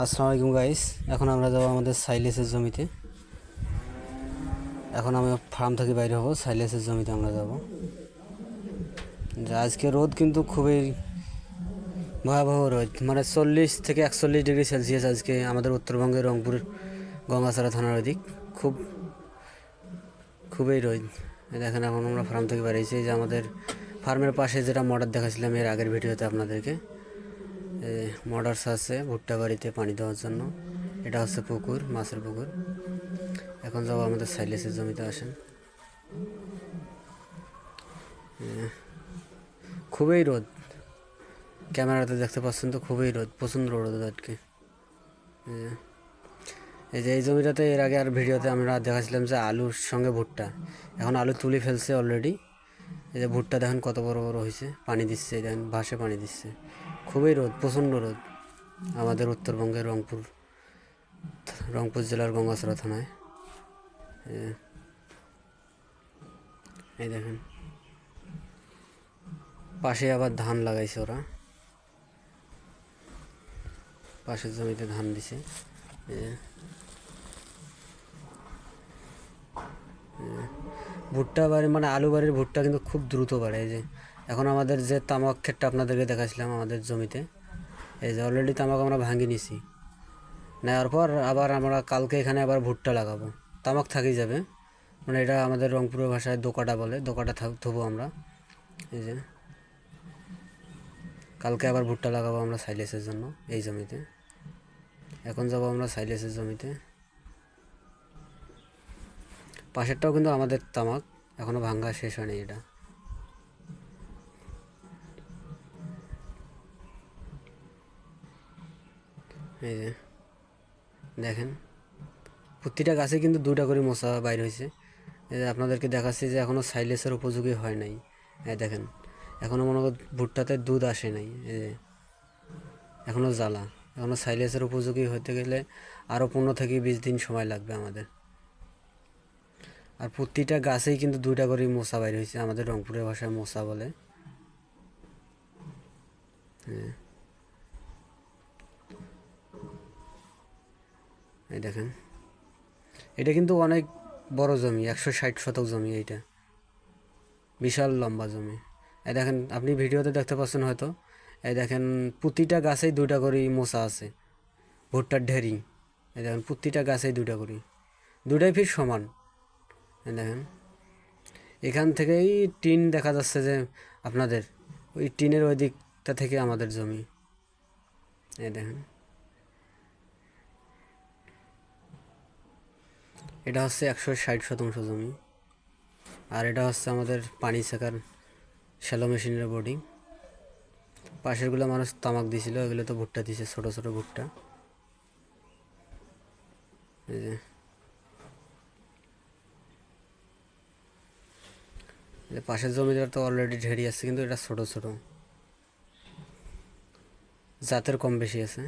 আসসালামু আলাইকুম গাইস। এখন আমরা যাবো আমাদের সাইলেসের জমিতে। এখন আমি ফার্ম থেকে বাইরে হব, সাইলেসের জমিতে আমরা যাব। আজকে রোদ কিন্তু খুবই ভয়াবহ রোদ, মানে 40 থেকে 41 ডিগ্রি সেলসিয়াস আজকে আমাদের উত্তরবঙ্গের রংপুর গঙ্গাছড়া থানার ওদিক। খুবই রোদ। দেখেন এখন আমরা ফার্ম থেকে বেরিয়েছি, যে আমাদের ফার্মের পাশে যেটা মডার দেখাছিলাম এর আগের ভিডিওতে আপনাদেরকে। মডার্স আছে ভুট্টা বাড়িতে পানি দেওয়ার জন্য। এটা হচ্ছে পুকুর, মাছের পুকুর। এখন যাবো আমাদের সাইলেসের জমিতে। আসেন। খুবই রোদ, ক্যামেরাতে দেখতে পাচ্ছেন তো, খুবই রোদ, প্রচণ্ড রোদ আজকে। এই যে এই জমিটাতে এর আগে আর ভিডিওতে আমরা দেখাছিলাম যে আলুর সঙ্গে ভুট্টা। এখন আলু তুলে ফেলছে অলরেডি। এই যে ভুট্টা দেখেন কত বড় বড় হয়েছে, পানি দিচ্ছে, দেখেন ভাসে পানি দিচ্ছে। খুবই রোদ, প্রচণ্ড রোদ আমাদের উত্তরবঙ্গের রংপুর জেলার গঙ্গাছড়া থানায়। এই দেখেন পাশে আবার ধান লাগাইছে ওরা, পাশের জমিতে ধান দিছে। ভুট্টা বাড়ি মানে আলু বাড়ির ভুট্টা কিন্তু খুব দ্রুত বাড়ে। এই যে এখন আমাদের যে তামাক ক্ষেতটা আপনাদেরকে দেখাছিলাম আমাদের জমিতে, এই যে অলরেডি তামাক আমরা ভাঙি নিছি। নেওয়ার পর আবার আমরা কালকে এখানে আবার ভুট্টা লাগাবো। তামাক থাকি যাবে, মানে এটা আমাদের রংপুরের ভাষায় দোকাটা বলে, দোকাটা থবো আমরা। এই যে কালকে আবার ভুট্টা লাগাবো আমরা সাইলেসের জন্য এই জমিতে। এখন যাবো আমরা সাইলেসের জমিতে। পাশেরটাও কিন্তু আমাদের তামাক, এখনও ভাঙ্গা শেষ হয়নি এটা। এই যে দেখেন প্রতিটা গাছে কিন্তু দুটা করে মশা বাইর হয়েছে। এই যে আপনাদেরকে দেখাচ্ছি যে এখনও সাইলেসের উপযোগী হয় নাই। এই দেখেন এখনও মনে কর ভুট্টাতে দুধ আসে নাই। এই যে এখনও জ্বালা, এখনও সাইলেসের উপযোগী হতে গেলে আরও 15 থেকে 20 দিন সময় লাগবে আমাদের। আর প্রতিটা গাছেই কিন্তু দুইটা করে মশা বাইর হয়েছে, আমাদের রংপুরের ভাষায় মশা বলে। এই দেখেন এটা কিন্তু অনেক বড় জমি, 160 শতক জমি, এইটা বিশাল লম্বা জমি। এই দেখেন আপনি ভিডিওতে দেখতে পাচ্ছেন হয়তো, এই দেখেন প্রতিটা গাছেই দুইটা করে মশা আছে, ভুট্টার ঢেরি। এই দেখেন প্রতিটা গাছেই দুইটা করে, দুটাই ফির সমান। এই দেখেন এখান থেকেই টিন দেখা যাচ্ছে যে আপনাদের ওই টিনের ওই দিকটা থেকে আমাদের জমি। এই দেখেন এটা হচ্ছে 160 শতাংশ জমি। আর এটা হচ্ছে আমাদের পানি সেকার শ্যালো মেশিনের বোর্ডিং। পাশেরগুলো মানুষ তামাক দিছিল, এগুলো তো ভুট্টা দিছে, ছোটো ছোটো ভুট্টা। এই যে পাশের জমিটার তো অলরেডি ঢেরি আছে, কিন্তু এটা ছোটো ছোটো, জাতের কম বেশি আছে।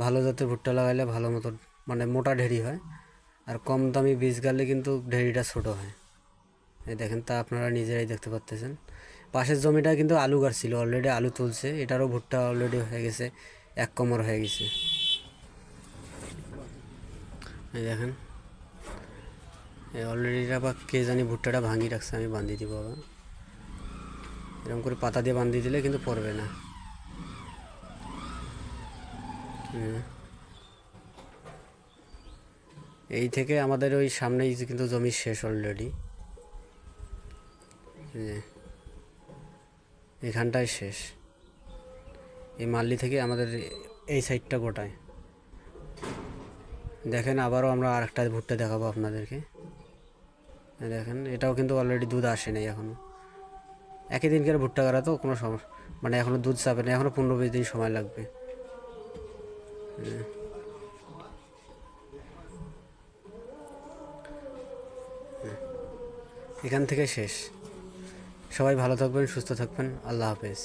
ভালো জাতের ভুট্টা লাগাইলে ভালো মতো মানে মোটা ঢেরি হয়, আর কম দামি বীজ গালে কিন্তু ঢেরিটা ছোটো হয়। এই দেখেন তা আপনারা নিজেরাই দেখতে পাচ্ছেন। পাশের জমিটা কিন্তু আলু গাছ ছিল, অলরেডি আলু তুলছে, এটারও ভুট্টা অলরেডি হয়ে গেছে, 1 কোমর হয়ে গেছে। এই দেখেন অলরেডি আবার কে জানি ভুট্টাটা ভাঙি রাখছে, আমি বাঁধিয়ে দিব আবার। এরকম করে পাতা দিয়ে বাঁধিয়ে দিলে কিন্তু পড়বে না। এই থেকে আমাদের ওই সামনেই কিন্তু জমি শেষ অলরেডি, এখানটায় শেষ। এই মাল্লি থেকে আমাদের এই সাইডটা গোটায়। দেখেন আবারও আমরা আরেকটা ভুট্টা দেখাবো আপনাদেরকে। দেখেন এটাও কিন্তু অলরেডি দুধ আসে নাই এখনও, একই দিনকার ভুট্টা করা তো কোনো সমস্যা, মানে এখনও দুধ চাপে না, এখনও 15-20 দিন সময় লাগবে। এখান থেকে শেষ। সবাই ভালো থাকবেন, সুস্থ থাকবেন, আল্লাহ হাফেজ।